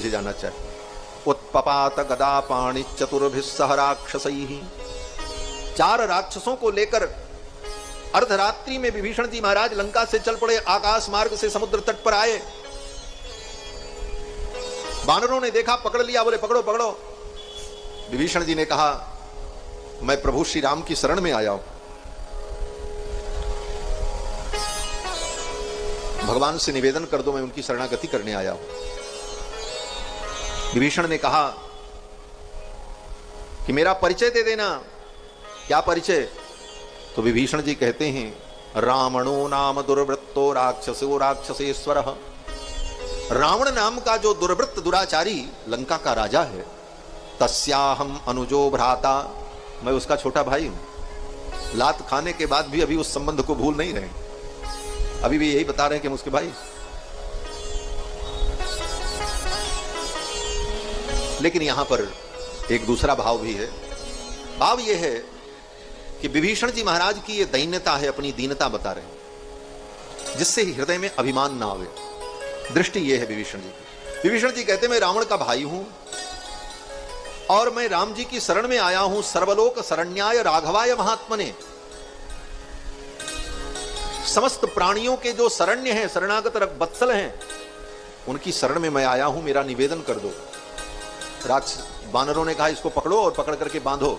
मुझे जाना चाहिए। उत्पपात गदा पाणि चतुर्भिः सह राक्षसैः। 4 राक्षसों को लेकर अर्धरात्रि में विभीषण जी महाराज लंका से चल पड़े, आकाश मार्ग से समुद्र तट पर आए। वानरों ने देखा, पकड़ लिया, बोले पकड़ो पकड़ो। विभीषण जी ने कहा मैं प्रभु श्री राम की शरण में आया हूं, भगवान से निवेदन कर दो, मैं उनकी शरणागति करने आया हूं। विभीषण ने कहा कि मेरा परिचय दे देना। क्या परिचय? तो विभीषण जी कहते हैं रावणो नाम दुर्वृत्तो राक्षसो राक्षसेश्वर। रावण नाम का जो दुर्वृत्त दुराचारी लंका का राजा है, तस्याहम अनुजो भ्राता, मैं उसका छोटा भाई हूं। लात खाने के बाद भी अभी उस संबंध को भूल नहीं रहे, अभी भी यही बता रहे हैं कि हम उसके भाई। लेकिन यहां पर एक दूसरा भाव भी है। भाव यह है कि विभीषण जी महाराज की यह दैन्यता है, अपनी दीनता बता रहे हैं, जिससे हृदय में अभिमान ना आवे। दृष्टि यह है विभीषण जी की। विभीषण जी कहते मैं रावण का भाई हूं और मैं राम जी की शरण में आया हूं। सर्वलोक शरण्याय राघवाय महात्मने, समस्त प्राणियों के जो शरण्य हैं, शरणागत वत्सल हैं, उनकी शरण में मैं आया हूं, मेरा निवेदन कर दो। वानरों ने कहा इसको पकड़ो और पकड़ करके बांधो,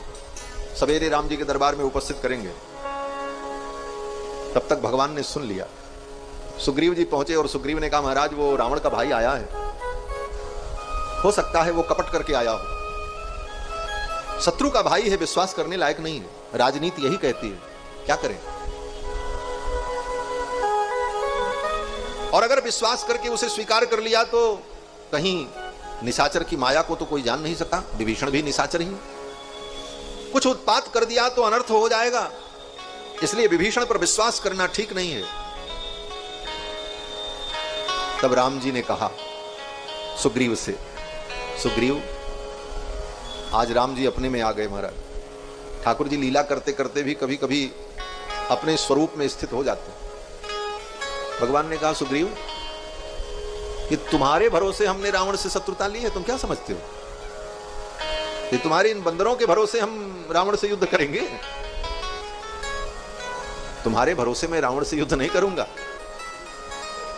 सवेरे राम जी के दरबार में उपस्थित करेंगे। तब तक भगवान ने सुन लिया। सुग्रीव जी पहुंचे और सुग्रीव ने कहा महाराज वो रावण का भाई आया है, हो सकता है वो कपट करके आया हो। शत्रु का भाई है, विश्वास करने लायक नहीं है, राजनीति यही कहती है, क्या करें। और अगर विश्वास करके उसे स्वीकार कर लिया तो कहीं निशाचर की माया को तो कोई जान नहीं सका, विभीषण भी निशाचर ही। कुछ उत्पात कर दिया तो अनर्थ हो जाएगा, इसलिए विभीषण पर विश्वास करना ठीक नहीं है। तब राम जी ने कहा सुग्रीव से, सुग्रीव आज राम जी अपने में आ गए महाराज। ठाकुर जी लीला करते करते भी कभी कभी अपने स्वरूप में स्थित हो जाते हैं। भगवान ने कहा सुग्रीव कि तुम्हारे भरोसे हमने रावण से शत्रुता ली है, तुम क्या समझते हो कि तुम्हारे इन बंदरों के भरोसे हम रावण से युद्ध करेंगे? तुम्हारे भरोसे मैं रावण से युद्ध नहीं करूंगा।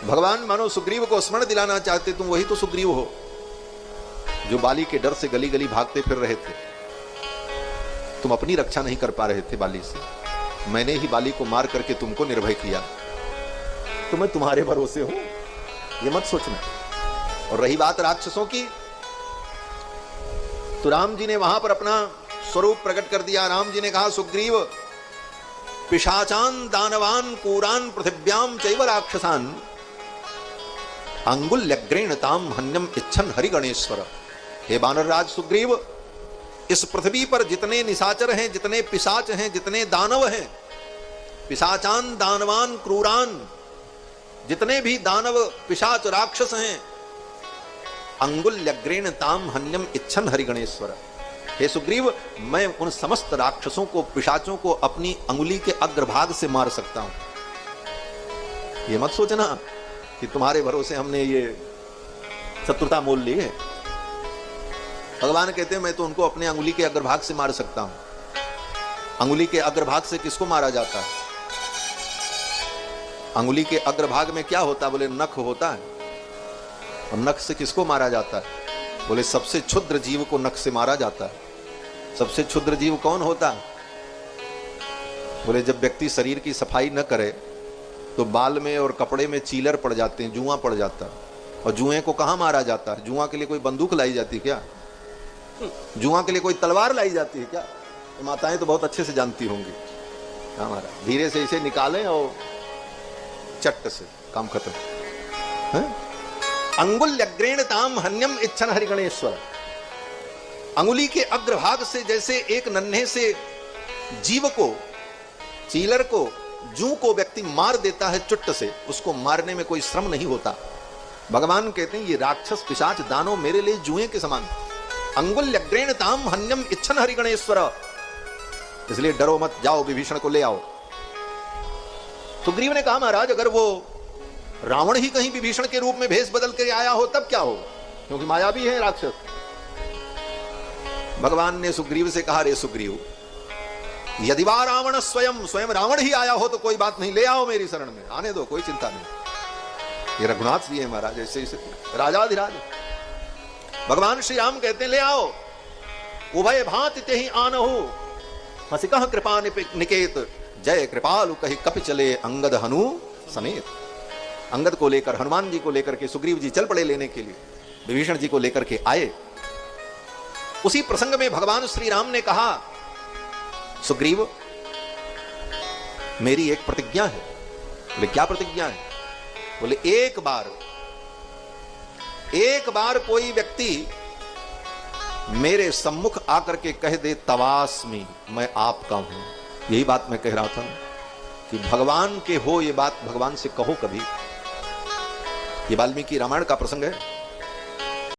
भगवान मानो सुग्रीव को स्मरण दिलाना चाहते, तुम वही तो सुग्रीव हो जो बाली के डर से गली गली भागते फिर रहे थे। तुम अपनी रक्षा नहीं कर पा रहे थे बाली से, मैंने ही बाली को मार करके तुमको निर्भय किया, तो मैं तुम्हारे भरोसे हूं, ये मत सोचना। और रही बात राक्षसों की, तो राम जी ने वहां पर अपना स्वरूप प्रकट कर दिया। राम जी ने कहा सुग्रीव पिशाचान दानवान कूरान पृथिव्याम चैव राक्षसान अंगुल्यग्रेण ताम हन्यम इच्छन हरिगणेश्वर। हे वानरराज सुग्रीव, इस पृथ्वी पर जितने निशाचर हैं, जितने पिशाच हैं, जितने दानव हैं, पिशाचान दानवान क्रूरान, जितने भी दानव पिशाच राक्षस हैं, अंगुल्यग्रेण ताम हन्यम इच्छन हरिगणेश्वर। हे सुग्रीव, मैं उन समस्त राक्षसों को, पिशाचों को अपनी अंगुली के अग्रभाग से मार सकता हूं। ये मत सोचना कि तुम्हारे भरोसे हमने ये शत्रुता मोल ली है। भगवान कहते हैं मैं तो उनको अपने अंगुली के अग्रभाग से मार सकता हूं। अंगुली के अग्रभाग से किसको मारा जाता है? अंगुली के अग्रभाग में क्या होता है? बोले नख होता है। और नख से किसको मारा जाता है? बोले सबसे क्षुद्र जीव को नख से मारा जाता है। सबसे क्षुद्र जीव कौन होता है? बोले जब व्यक्ति शरीर की सफाई न करे तो बाल में और कपड़े में चीलर पड़ जाते हैं, जुआ पड़ जाता है। और जुए को कहां मारा जाता है? जुआ के लिए कोई बंदूक लाई जाती है क्या? जुआ के लिए कोई तलवार लाई जाती है क्या? माताएं तो बहुत अच्छे से जानती होंगी। हमारा धीरे से इसे निकालें और चट्ट से काम खत्म। अंगुल्यग्रेण ताम हन्यम इच्छन हरिगणेश्वर। अंगुली के अग्रभाग से जैसे एक नन्हे से जीव को, चीलर को, जू को व्यक्ति मार देता है चुट्ट से, उसको मारने में कोई श्रम नहीं होता। भगवान कहते हैं ये राक्षस पिशाच दानव मेरे लिए जुए के समान। अंगुल्यग्रेण ताम हन्यम इच्छन हरिगणेश्वर। इसलिए डरो मत, जाओ विभीषण को ले आओ। सुग्रीव ने कहा महाराज अगर वो रावण ही कहीं विभीषण के रूप में भेष बदल कर आया हो तब क्या हो? क्योंकि माया भी है राक्षस। भगवान ने सुग्रीव से कहा, रे सुग्रीव, यदि वा रावण स्वयं रावण ही आया हो तो कोई बात नहीं, ले आओ मेरी शरण में, आने दो, कोई चिंता नहीं। ये रघुनाथ जी है महाराज, ऐसे राजाधिराज। भगवान श्री राम कहते हैं, ले आओ। उभय भांति ते ही आनहु, हसिकह कृपा निकेत, जय कृपालु कहि कपि चले अंगद हनु समेत। अंगद को लेकर, हनुमान जी को लेकर के सुग्रीव जी चल पड़े लेने के लिए, विभीषण जी को लेकर के आए। उसी प्रसंग में भगवान श्री राम ने कहा, सुग्रीव, मेरी एक प्रतिज्ञा है। बोले, क्या प्रतिज्ञा है? बोले, एक बार कोई व्यक्ति मेरे सम्मुख आकर के कह दे, तवास्मि, मैं आपका हूं। यही बात मैं कह रहा था कि भगवान के हो, ये बात भगवान से कहो कभी। ये वाल्मीकि रामायण का प्रसंग है।